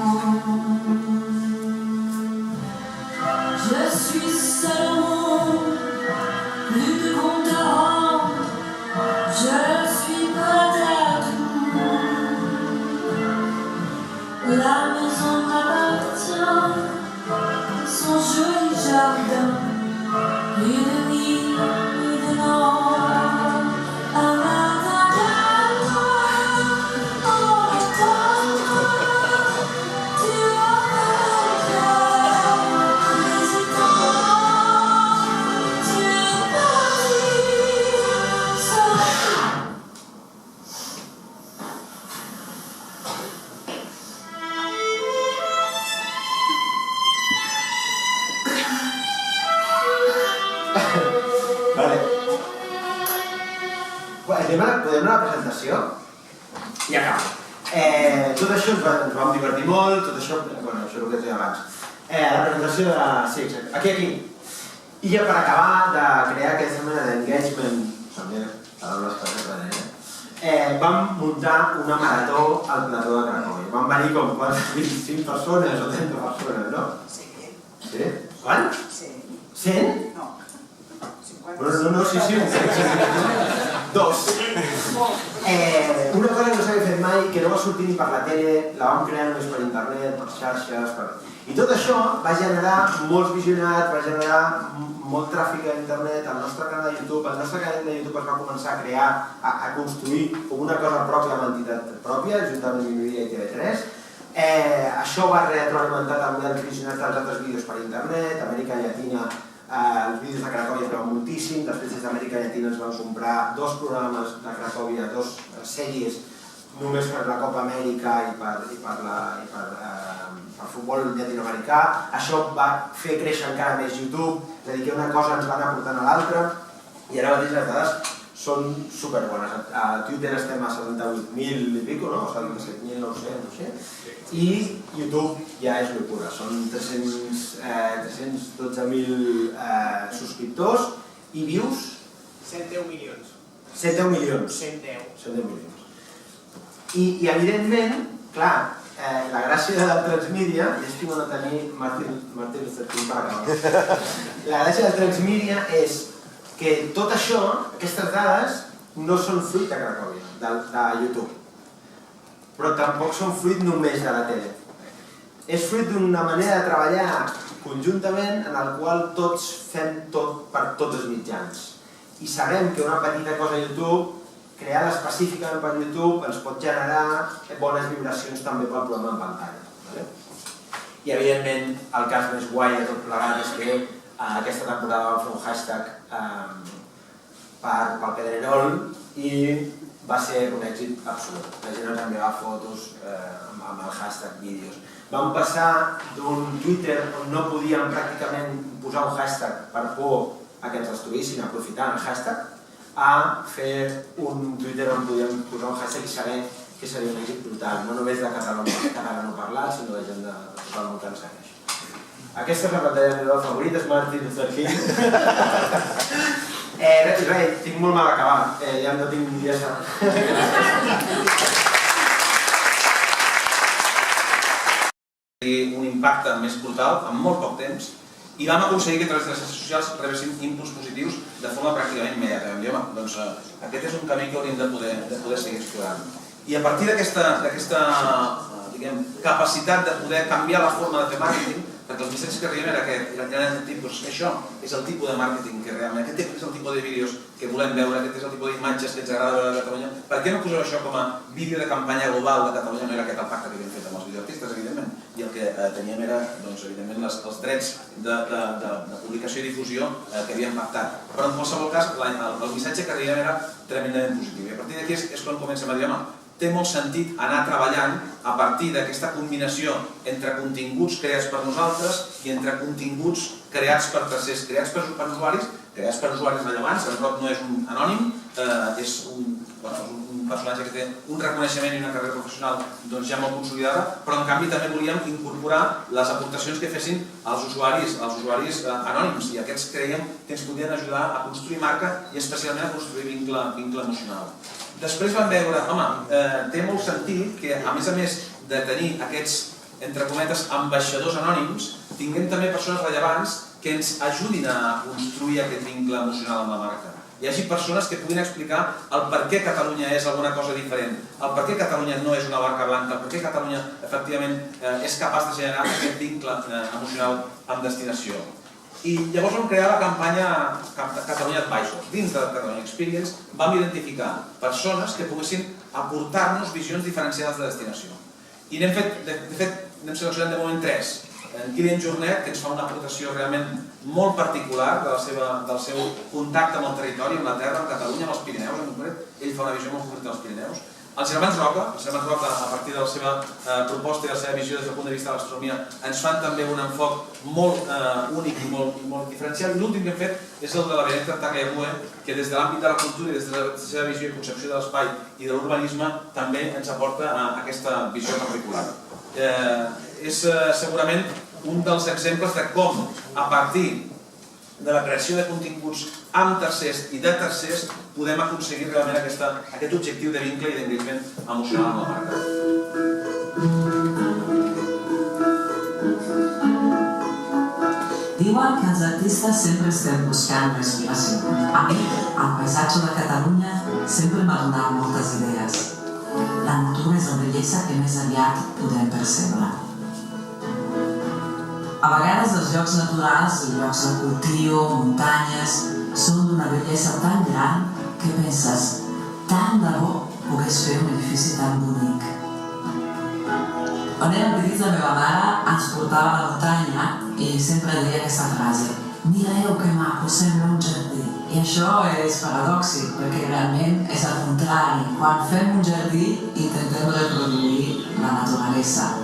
Podem anar a la presentació? I acabo. Tot això ens vam divertir molt, tot això, bueno, això és el que deia abans. La presentació de... Sí, exacte. Aquí. I ja per acabar de crear aquesta mena d'engagement, paraules que s'aprenen, vam muntar una marató al plató de Cracòvia. Van venir com 25 persones o 30 persones, no? Sí. Quant? 100? No. 50. No, sí. 2. Una cosa que no s'havia fet mai, que no va sortir ni per la tele, la vam crear només per internet, per xarxes, I tot això va generar molts visionats, va generar molt tràfic a internet, al nostre canal de YouTube. El nostre canal de YouTube es va començar a crear, a construir com una cosa pròpia amb entitat pròpia, juntament amb Minoria i TV3. Això va retroalimentar també els visionats dels altres vídeos per internet. Amèrica Llatina, els vídeos de Cracòvia es veuen moltíssim. Després des d'Amèrica Llatina ens van comprar 2 programes de Cracòvia, 2 sèries, només per la Copa Amèrica i per futbol llatinoamericà. Això va fer créixer encara més YouTube, és a dir, que una cosa ens va anar portant a l'altra, i ara mateix les dades són superbones. A Twitter estem a 78.000 i pico, no? O 77.000, no ho sé, i YouTube ja és locura, són 312.000 subscriptors i views 110 milions. 110 milions. 110 milions. I evidentment, clar, la gràcia del Transmedia, i estic a tenir Martin Luther King per acabar, la gràcia del Transmedia és que tot això, aquestes dades, no són fruit de Cracòvia, de YouTube, però tampoc són fruit només de la tele. És fruit d'una manera de treballar conjuntament en el qual tots fem tot per tots els mitjans. I sabem que una petita cosa a YouTube, creada específicament per YouTube, ens pot generar bones vibracions també pel programa en pantalla. I evidentment el cas més guai de tot plegat és que aquesta temporada vam fer un hashtag pel Pedrerol i va ser un èxit absolut. La gent ens enviava fotos amb el hashtag vídeos. Vam passar d'un Twitter on no podíem pràcticament posar un hashtag per por que ens destruïssin aprofitant el hashtag, a fer un Twitter on podíem posar un hashtag i saber que seria un èxit brutal, no només de catalanoparlants, sinó de gent de tot el món que ens segueix. Aquesta és la pantalla meva favorita, és Martin Luther King. Res, tinc molt mal acabat, ja no tinc ni idea. Un impacte més brutal en molt poc temps i vam aconseguir que a través de les xarxes socials rebessin inputs positius de forma pràcticament immediata. Vam dir, home, doncs aquest és un camí que hauríem de poder seguir explorant. I a partir d'aquesta capacitat de poder canviar la forma de fer màrqueting, perquè els missatges que rebíem era que això és el tipus de màrqueting que realment, aquest és el tipus de vídeos que volem veure, aquest és el tipus d'imatges que ens agrada veure a Catalunya. Per què no poseu això com a vídeo de campanya global de Catalunya? No era aquest el pacte que havíem fet amb els videoartistes, evidentment, i el que teníem era, evidentment, els drets de publicació i difusió que havíem pactat. Però en qualsevol cas, el missatge que rebíem era tremendament positiu. I a partir d'aquí és quan comencem a dir, home, té molt sentit anar treballant a partir d'aquesta combinació entre continguts creats per nosaltres i entre continguts creats per tercers, creats per usuaris rellevants. En Roc no és un anònim, és un personatge que té un reconeixement i una carrera professional ja molt consolidada, però en canvi també volíem incorporar les aportacions que fessin els usuaris anònims, i aquests creiem que ens podien ajudar a construir marca i especialment a construir vincle emocional. Després vam veure, home, té molt sentit que a més de tenir aquests, entre cometes, ambaixadors anònims, tinguem també persones rellevants que ens ajudin a construir aquest vincle emocional amb la marca. Hi hagi persones que puguin explicar el per què Catalunya és alguna cosa diferent, el per què Catalunya no és una barca blanca, el per què Catalunya efectivament és capaç de generar aquest vincle emocional amb destinació. I llavors vam crear la campanya Catalunya Advisors. Dins de Catalunya Experience vam identificar persones que poguessin aportar-nos visions diferenciades de destinació. I de fet, n'hem seleccionat de moment 3. En Kilian Jornet, que ens fa una aportació realment molt particular del seu contacte amb el territori, amb la terra, amb Catalunya, amb els Pirineus en concret. Ell fa una visió molt concreta dels Pirineus. Els germans Roca, a partir de la seva proposta i la seva visió des del punt de vista de l'astronomia, ens fan també un enfoc molt únic i molt diferencial. I l'últim que hem fet és el de la Benedicta Tagliabue, que des de l'àmbit de la cultura i des de la seva visió i concepció de l'espai i de l'urbanisme també ens aporta aquesta visió particular. És segurament un dels exemples de com, a partir de la creació de continguts amb tercers i de tercers, podem aconseguir realment aquest objectiu de vincle i d'engagement emocional amb la marca. Diuen que els artistes sempre estem buscant respiració. A mi, el paisatge de Catalunya sempre m'ha donat moltes idees. La natura és la bellesa que més aviat podem percebre. A vegades els llocs naturals, llocs de cultiu, muntanyes, són d'una bellesa tan gran que penses, tant de bo pogués fer un edifici tan bonic. Quan érem petits, la meva mare ens portava a la muntanya i sempre deia aquesta frase: mireu que maco, sembla un jardí. I això és paradòxic, perquè realment és el contrari. Quan fem un jardí, intentem reproduir la naturalesa.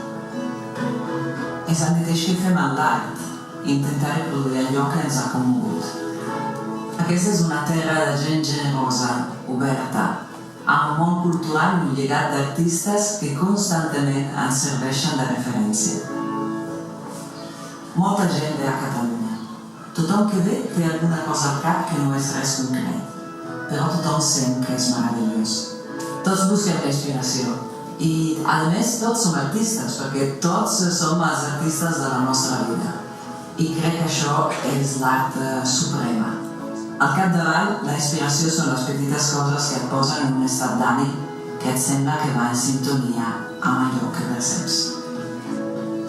És el mateix que fem en l'art, intentar reproduir allò que ens ha commogut. Aquesta és una terra de gent generosa, oberta, amb un món cultural i un llegat d'artistes que constantment ens serveixen de referència. Molta gent ve a Catalunya. Tothom que ve té alguna cosa al cap que no és res concret, però tothom sent que és meravellós. Tots busquen la inspiració. I, a més, tots som artistes, perquè tots som els artistes de la nostra vida. I crec que això és l'art suprema. Al capdavall, la inspiració són les petites coses que et posen en un estat d'ànim que et sembla que va en sintonia amb allò que perceps.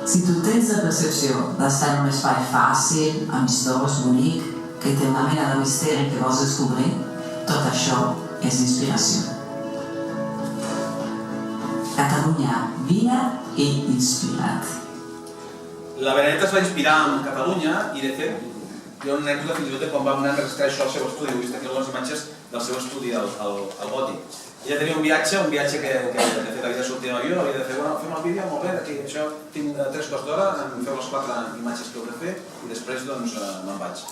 Si tu tens la percepció d'estar en un espai fàcil, amistós, bonic, que té una mena de misteri que vols descobrir, tot això és inspiració. Catalunya viva i inspirat. La Benedicta es va inspirar en Catalunya i, de fet, hi ha una anècdota fins i tot de quan vam anar a enregistrar això al seu estudi. Heu vist aquí algunes imatges del seu estudi al Gòtic. Ella tenia un viatge que de fet havia de sortir en avió, havia de fer, bueno, fem el vídeo, molt bé, aquí, això, tinc 3 quarts d'hora, em feu les 4 imatges que heu de fer i després, doncs, me'n vaig.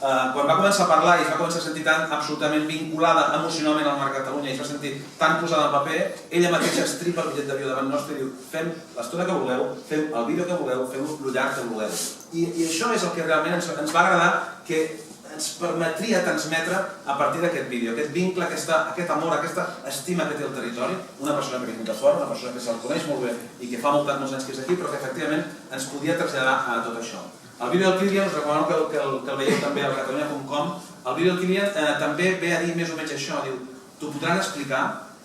Quan va començar a parlar i es va començar a sentir tan absolutament vinculada emocionalment al Mar Catalunya i es va sentir tan posada al paper, ella mateixa estripa el bitllet d'avió davant nostre i diu: fem l'estona que vulgueu, fem el vídeo que vulgueu, fem el llarg que vulgueu. I això és el que realment ens va agradar, que ens permetria transmetre a partir d'aquest vídeo, aquest vincle, aquest amor, aquesta estima que té el territori, una persona que ve de fora, una persona que se'l coneix molt bé i que fa molts anys que és aquí, però que efectivament ens podia traslladar a tot això. El vídeo del Kilian, us recomano que el veieu també al catalunya.com. El vídeo del Kilian també ve a dir més o menys això, diu, t'ho podran explicar,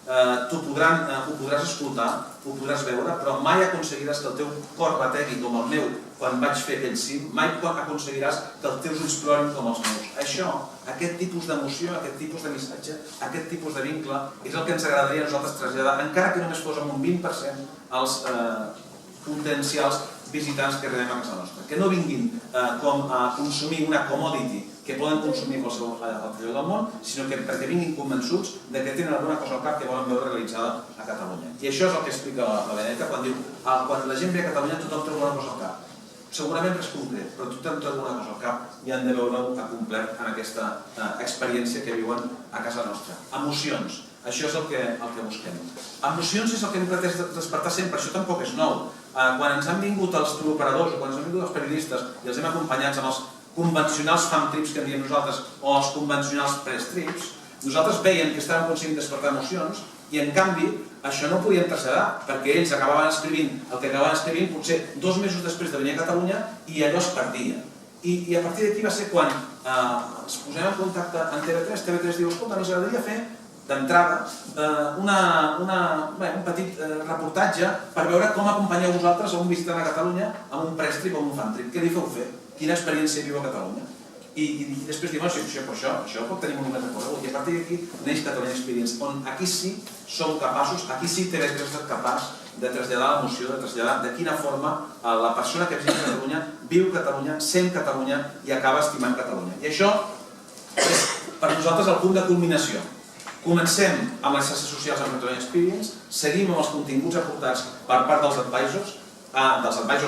ho podràs escoltar, ho podràs veure, però mai aconseguiràs que el teu cor bategui com el meu quan vaig fer aquell cim, mai aconseguiràs que els teus ulls plorin com els meus. Això, aquest tipus d'emoció, aquest tipus de missatge, aquest tipus de vincle, és el que ens agradaria a nosaltres traslladar, encara que només fos amb un 20% als potencials visitants que rebem a casa nostra. Que no vinguin com a consumir una commodity que poden consumir qualsevol lloc del món, sinó que perquè vinguin convençuts que tenen alguna cosa al cap que volen veure realitzada a Catalunya. I això és el que explica la Benedicta quan diu: quan la gent ve a Catalunya tothom té alguna cosa al cap. Segurament res concret, però tothom té alguna cosa al cap i han de veure-ho complert en aquesta experiència que viuen a casa nostra. Emocions. Això és el que busquem. Emocions és el que hem pretès despertar sempre, això tampoc és nou. Quan ens han vingut els turoperadors o quan ens han vingut els periodistes i els hem acompanyats amb els convencionals fan trips que en diem nosaltres o els convencionals press trips, nosaltres veiem que estàvem aconseguint despertar emocions i en canvi això no ho podíem traslladar perquè ells acabaven escrivint el que acabaven escrivint potser 2 mesos després de venir a Catalunya i allò es perdia. I a partir d'aquí va ser quan ens posem en contacte amb TV3, TV3 diu: escolta, ens agradaria fer d'entrada un petit reportatge per veure com acompanyeu vosaltres a un visitant a Catalunya amb un press trip o un fan trip. Què li feu fer? Quina experiència viu a Catalunya? I després diuen: això pot tenir molt més recorregut. I a partir d'aquí neix Catalunya Experience, on aquí sí som capaços, aquí sí TV3 ha estat capaç de traslladar l'emoció, de traslladar de quina forma la persona que visita Catalunya viu Catalunya, sent Catalunya i acaba estimant Catalunya. I això és per nosaltres el punt de culminació. Comencem amb les xarxes socials amb Catalunya Experience, seguim amb els continguts aportats per part dels advisors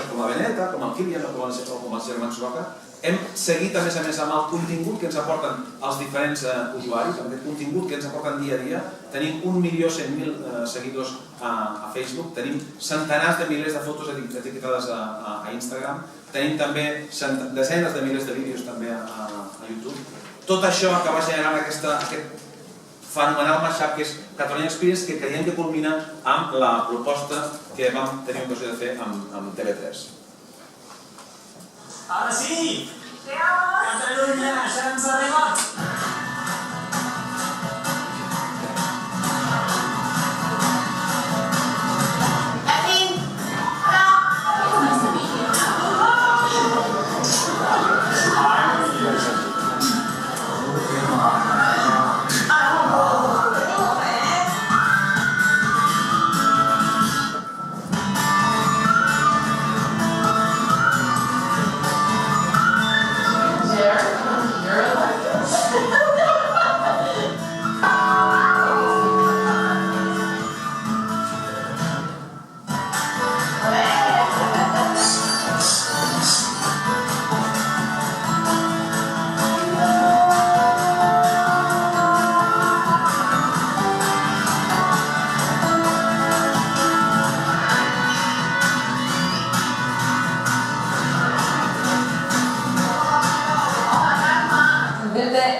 com la Beneta, com el Kilian o com els germans Roca. Hem seguit a més amb el contingut que ens aporten els diferents usuaris, amb aquest contingut que ens aporten dia a dia. Tenim 1.100.000 seguidors a Facebook, tenim centenars de milers de fotos etiquetades a Instagram, tenim també desenes de milers de vídeos també a YouTube. Tot això acaba generant aquest fenomenal mashup que és Catalunya Experience, que creiem que culmina amb la proposta que vam tenir ocasió de fer amb TV3. Ara sí! Catalunya, ja ens ha arribat!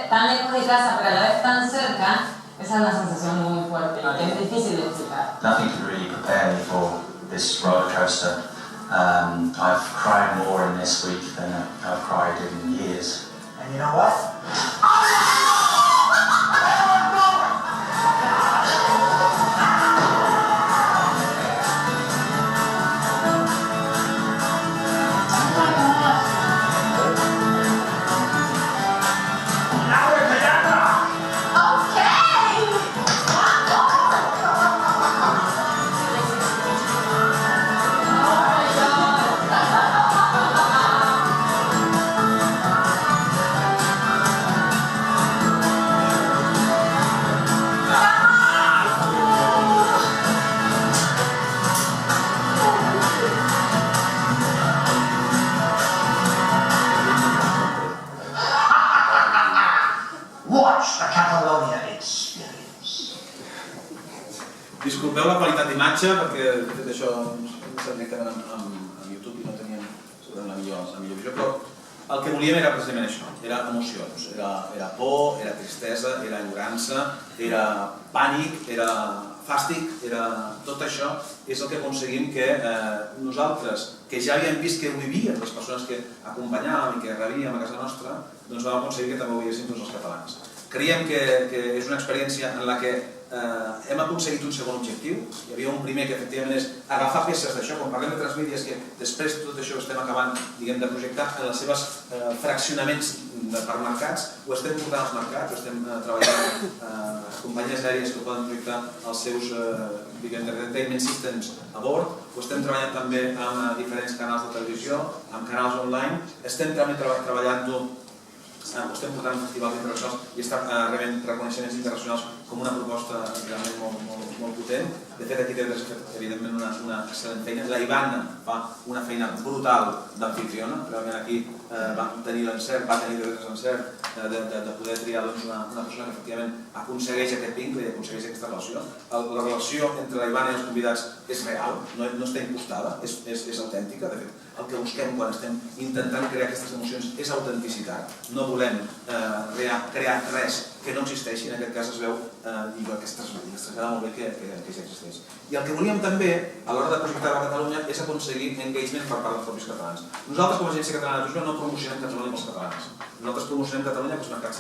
Tan lejos de casa, pero a la vez tan cerca, esa es una sensación muy fuerte y es difícil de explicar. Nothing could really prepare me for this roller coaster. I've cried more in this week than I've cried in years. And you know what? Disculpeu la qualitat d'imatge perquè de fet això s'admeten amb YouTube i no teníem la millor visió, però el que volíem era precisament això, era emocions, era por, era tristesa, era enyorança, era pànic, era fàstic, tot això és el que aconseguim que nosaltres, que ja havíem vist que ho vivien les persones que acompanyàvem i que rebíem a casa nostra, doncs vam aconseguir que també ho veiessin tots els catalans. Creiem que és una experiència en la que hem aconseguit un segon objectiu. Hi havia un primer que efectivament és agafar peces d'això, quan parlem de transmídies, que després tot això que estem acabant de projectar en els seus fraccionaments per mercats, ho estem portant als mercats, ho estem treballant amb companyies aèries que poden projectar els seus entertainment systems a bord, ho estem treballant també amb diferents canals de televisió, amb canals online, estem també treballant-ho, ho estem portant en festivals internacionals i estem rebent reconeixements internacionals com una proposta realment molt potent. De fet, aquí TV3 ha fet evidentment una excel·lent feina. La Ivana fa una feina brutal d'amfitriona. Realment aquí va tenir l'encert, va tenir l'encert de poder triar una persona que efectivament aconsegueix aquest vincle i aconsegueix aquesta relació. La relació entre la Ivana i els convidats és real, no està impostada, és autèntica. De fet, el que busquem quan estem intentant crear aquestes emocions és autenticitat. No volem crear res que no existeixi, en aquest cas es veu i aquesta es queda molt bé que ja existeix. I el que volíem també, a l'hora de projectar-ho a Catalunya, és aconseguir engagement per part dels propis catalans. Nosaltres, com a Agència Catalana de Turisme, no promocionem Catalunya pels catalans. Nosaltres promocionem Catalunya pels mercats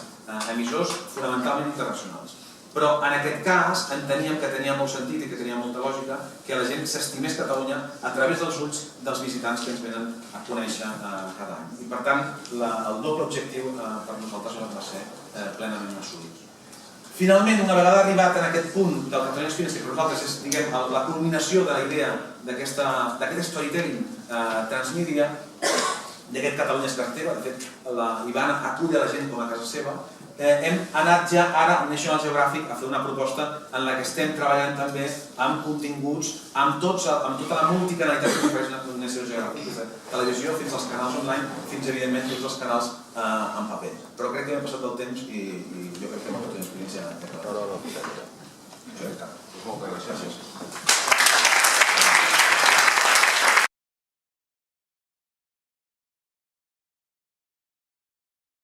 emissors fonamentalment internacionals. Però en aquest cas enteníem que tenia molt sentit i que tenia molta lògica que la gent s'estimés Catalunya a través dels ulls dels visitants que ens venen a conèixer cada any. I per tant, el doble objectiu per nosaltres va ser plenament assolit. Finalment, una vegada arribat en aquest punt del Catalunya Experience, que per nosaltres és la culminació de la idea d'aquest storytelling transmídia, d'aquest Catalunya és casa teva, de fet l'Ivan acull a la gent com a casa seva, hem anat ja ara al National Geographic a fer una proposta en la que estem treballant també amb continguts, amb tota la multicanalitat que ofereix el National Geographic, des de televisió fins als canals online, fins evidentment tots els canals en paper. Però crec que hem passat el temps i jo crec que hem hagut una experiència. Moltes gràcies.